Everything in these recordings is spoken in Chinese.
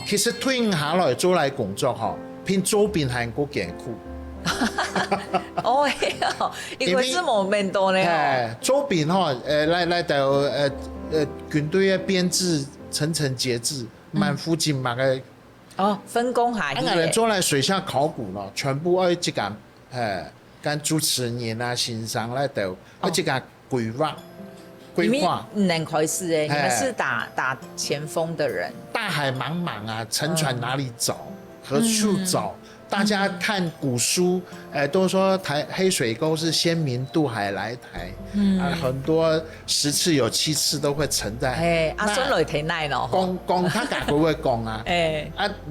其實推下來做嚟工作嗬，偏周邊係個艱苦。哦，因為這麼面多呢。周邊嗬，來到軍隊嘅編制層層節制，蠻附近嘛嘅。分工下我哋做嚟水下考古咯，全部愛即間跟主持人啊、先生嚟到，愛即間規劃。規劃你們開始你們是打前鋒的人。大海茫茫啊，沉船哪裡找？何處找？大家看古書，都說黑水溝是先民渡海來台，很多10次有7次都會沉在。阿孫雷霆奈咯，講他會不會講啊？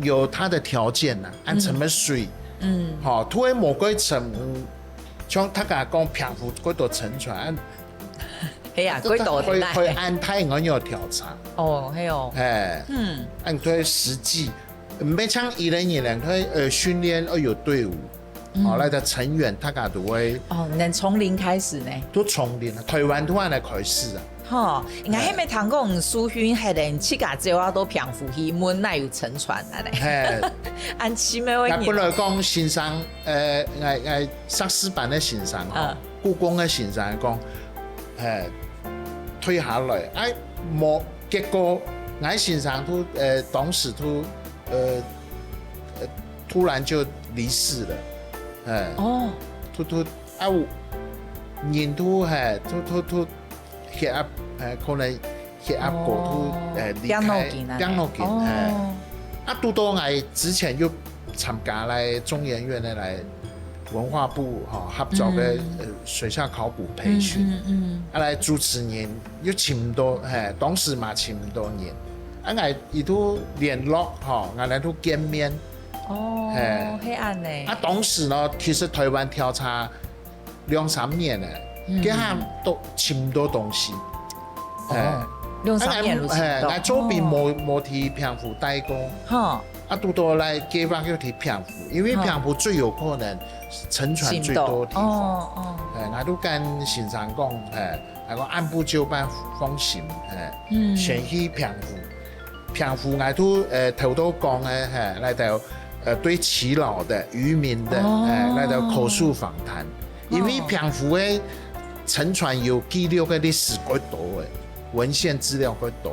有他的條件啊，按什麼水？好，突然某個沉，像他講漂浮嗰度沉船。去按太我有調查。按佢實際，唔係像1年佢訓練有隊伍，來的成員大家都會。能從零開始呢？都從零，台灣突然嚟開始啊。應該係咪聽講蘇訓係連7家之後都漂浮去門內有沉船啊咧？按7咩位？本來講先生，碩士班嘅先生，故宮嘅先生講，推下來，冇結果，我先生都當時都突然就離世了，人都血壓可能血壓高都離開，病落見，都到我之前又參加嚟中研院嘅嚟。文化部合作嘅水下考古培訓，來主持人又請唔到，當時嘛請唔到人，我亦都聯絡，我哋都見面。黑暗呢？當時呢，其實台灣調查2-3年咧，佢下都請唔到東西。2-3年都請唔到。我周邊冇提漂浮代工。都到來計劃要提漂浮，因為漂浮最有可能沉船最多地方。我都跟先生講，我按部就班放心，先去漂浮。漂浮我都頭都講嘅，嚟到對耆老的漁民的，嚟到口述訪談，因為漂浮嘅沉船有記錄嘅歷史幾多嘅。文獻資料會多